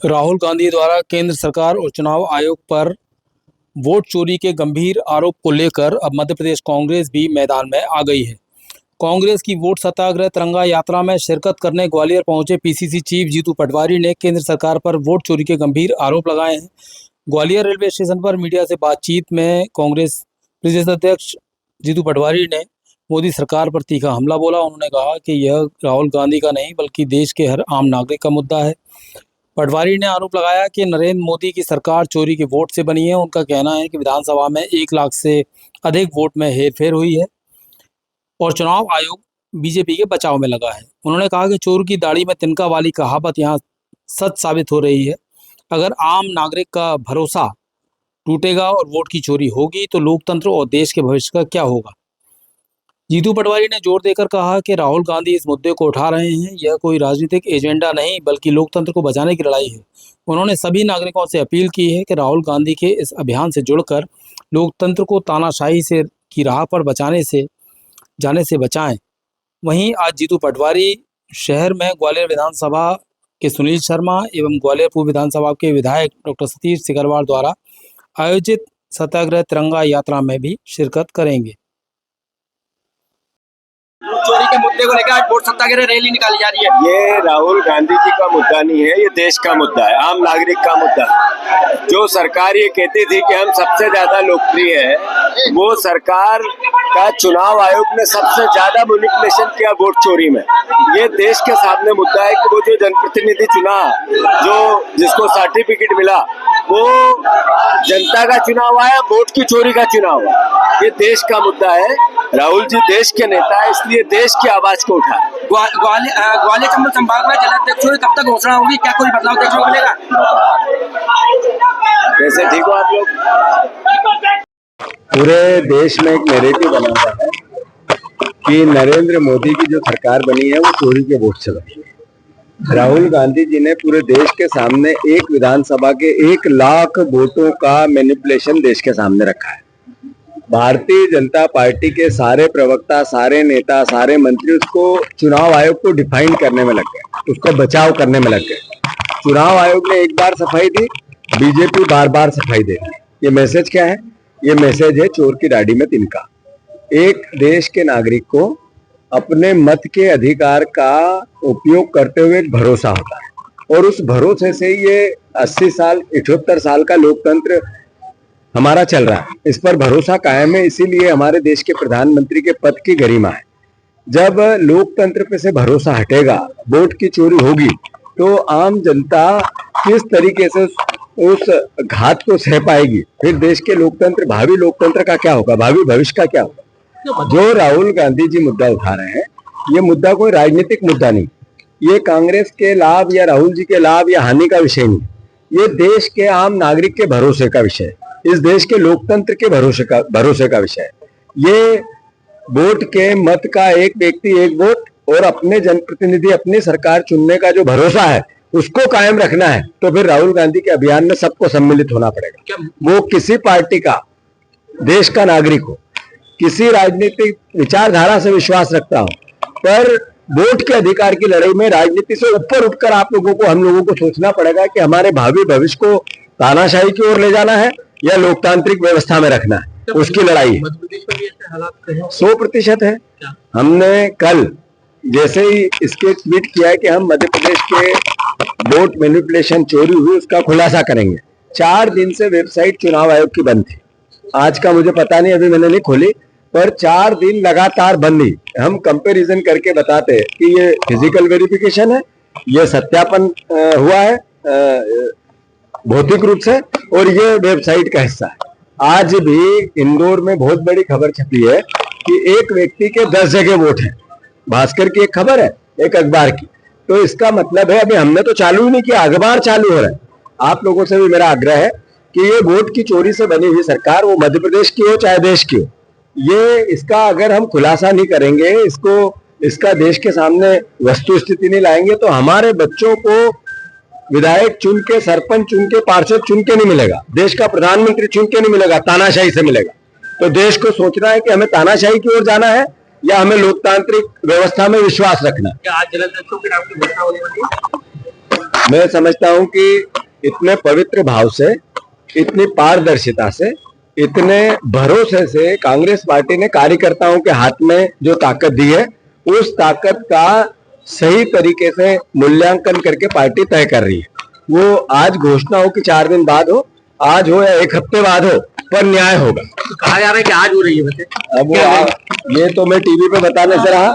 राहुल गांधी द्वारा केंद्र सरकार और चुनाव आयोग पर वोट चोरी के गंभीर आरोप को लेकर अब मध्य प्रदेश कांग्रेस भी मैदान में आ गई है। कांग्रेस की वोट सत्याग्रह तिरंगा यात्रा में शिरकत करने ग्वालियर पहुंचे पीसीसी चीफ जीतू पटवारी ने केंद्र सरकार पर वोट चोरी के गंभीर आरोप लगाए हैं। ग्वालियर रेलवे स्टेशन पर मीडिया से बातचीत में कांग्रेस प्रदेश अध्यक्ष जीतू पटवारी ने मोदी सरकार पर तीखा हमला बोला। उन्होंने कहा कि यह राहुल गांधी का नहीं बल्कि देश के हर आम नागरिक का मुद्दा है। पटवारी ने आरोप लगाया कि नरेंद्र मोदी की सरकार चोरी के वोट से बनी है। उनका कहना है कि विधानसभा में 1 लाख से अधिक वोट में हेरफेर हुई है और चुनाव आयोग बीजेपी के बचाव में लगा है। उन्होंने कहा कि चोर की दाढ़ी में तिनका वाली कहावत यहाँ सच साबित हो रही है। अगर आम नागरिक का भरोसा टूटेगा और वोट की चोरी होगी तो लोकतंत्र और देश के भविष्य का क्या होगा। जीतू पटवारी ने जोर देकर कहा कि राहुल गांधी इस मुद्दे को उठा रहे हैं। यह कोई राजनीतिक एजेंडा नहीं बल्कि लोकतंत्र को बचाने की लड़ाई है। उन्होंने सभी नागरिकों से अपील की है कि राहुल गांधी के इस अभियान से जुड़कर लोकतंत्र को तानाशाही से की राह पर जाने से बचाएं। वहीं आज जीतू पटवारी शहर में ग्वालियर विधानसभा के सुनील शर्मा एवं ग्वालियर पूर्व विधानसभा के विधायक डॉक्टर सतीश सिकरवार द्वारा आयोजित सत्याग्रह तिरंगा यात्रा में भी शिरकत करेंगे। चोरी के मुद्दे को लेकर आज वोट सत्याग्रह रैली निकाली जा रही है। ये राहुल गांधी जी का मुद्दा नहीं है, ये देश का मुद्दा है, आम नागरिक का मुद्दा है। जो सरकार ये कहती थी कि हम सबसे ज्यादा लोकप्रिय है, वो सरकार का चुनाव आयोग ने सबसे ज्यादा मैनिपुलेशन किया वोट चोरी में। ये देश के सामने मुद्दा है कि वो जो जनप्रतिनिधि चुना, जो जिसको सर्टिफिकेट मिला, वो जनता का चुनाव आया, वोट की चोरी का चुनाव आया। ये देश का मुद्दा है। राहुल जी देश के नेता है, इसलिए देश की आवाज को उठा। ग्वालियर चंबल संभाग में जिलाध्यक्ष कब तक घोषणा होगी, क्या कोई बदलाव देखने को मिलेगा? कैसे ठीक हो आप लोग? पूरे देश में एक नैरेटिव बना हुआ है कि नरेंद्र मोदी की जो सरकार बनी है वो चोरी के वोट से बनी है। राहुल गांधी जी ने पूरे देश के सामने एक विधानसभा के 1 लाख वोटों का मैनिपुलेशन देश के सामने रखा है। भारतीय जनता पार्टी के सारे प्रवक्ता, सारे नेता, सारे मंत्री उसको चुनाव आयोग को डिफाइन करने में लग गए, उसको बचाव करने में लग गए। चुनाव आयोग ने एक बार सफाई दी, बीजेपी बार बार सफाई दे रही। ये मैसेज क्या है? ये मैसेज है चोर की दाढ़ी में तिनका। एक देश के नागरिक को अपने मत के अधिकार का उपयोग करते हुए एक भरोसा होता है और उस भरोसे से ये 80 साल 78 साल का लोकतंत्र हमारा चल रहा है। इस पर भरोसा कायम है, इसीलिए हमारे देश के प्रधानमंत्री के पद की गरिमा है। जब लोकतंत्र पे से भरोसा हटेगा, वोट की चोरी होगी, तो आम जनता किस तरीके से उस घात को सह पाएगी? फिर देश के लोकतंत्र, भावी लोकतंत्र का क्या होगा, भावी भविष्य का क्या होगा? जो राहुल गांधी जी मुद्दा उठा रहे हैं, ये मुद्दा कोई राजनीतिक मुद्दा नहीं, ये कांग्रेस के लाभ या राहुल जी के लाभ या हानि का विषय नहीं, ये देश के आम नागरिक के भरोसे का विषय है, इस देश के लोकतंत्र के भरोसे का विषय है। ये वोट के मत का एक व्यक्ति एक वोट और अपने जनप्रतिनिधि अपनी सरकार चुनने का जो भरोसा है उसको कायम रखना है। तो फिर राहुल गांधी के अभियान में सबको सम्मिलित होना पड़ेगा। वो किसी पार्टी का, देश का नागरिक हो, किसी राजनीतिक विचारधारा से विश्वास रखता हो, पर वोट के अधिकार की लड़ाई में राजनीति से ऊपर उठकर आप लोगों को, हम लोगों को सोचना पड़ेगा कि हमारे भावी भविष्य को तानाशाही की ओर ले जाना है या लोकतांत्रिक व्यवस्था में रखना है। उसकी लड़ाई 100% है। हमने कल जैसे ही इसके ट्वीट किया है कि हम मध्य प्रदेश के वोट मैनिपुलेशन चोरी हुई उसका खुलासा करेंगे। 4 दिन से वेबसाइट चुनाव आयोग की बंद थी। आज का मुझे पता नहीं, अभी मैंने नहीं खोली, पर 4 दिन लगातार बंद ही। हम कंपैरिजन करके बताते हैं कि ये फिजिकल वेरिफिकेशन है, ये सत्यापन हुआ है भौतिक रूप से, और ये वेबसाइट का हिस्सा है। आज भी इंदौर में बहुत बड़ी खबर छपी है कि एक व्यक्ति के 10 जगह वोट है। भास्कर की एक खबर है, एक अखबार की। तो इसका मतलब है, अभी हमने तो चालू ही नहीं किया, अखबार चालू हो रहा है। आप लोगों से भी मेरा आग्रह है कि ये वोट की चोरी से बनी हुई सरकार, वो मध्य प्रदेश की हो चाहे देश की हो, ये इसका अगर हम खुलासा नहीं करेंगे, इसका देश के सामने वस्तु स्थिति नहीं लाएंगे, तो हमारे बच्चों को विधायक चुन के, सरपंच चुन के, पार्षद चुन के नहीं मिलेगा, देश का प्रधानमंत्री चुन के नहीं मिलेगा, तानाशाही से मिलेगा। तो देश को सोचना है कि हमें तानाशाही की ओर जाना है या हमें लोकतांत्रिक व्यवस्था में विश्वास रखना है। क्या आज जिलाध्यक्षों के नाम की घोषणा होने वाली है? मैं समझता हूं कि इतने पवित्र भाव से, इतनी पारदर्शिता से, इतने भरोसे से कांग्रेस पार्टी ने कार्यकर्ताओं के हाथ में जो ताकत दी है, उस ताकत का सही तरीके से मूल्यांकन करके पार्टी तय कर रही है। वो आज घोषणा हो कि 4 दिन बाद हो, आज हो या 1 हफ्ते बाद हो, पर न्याय होगा। कहा जा रहा है कि आज हो रही है वैसे। अब वो ये तो मैं टीवी पे बताने से रहा।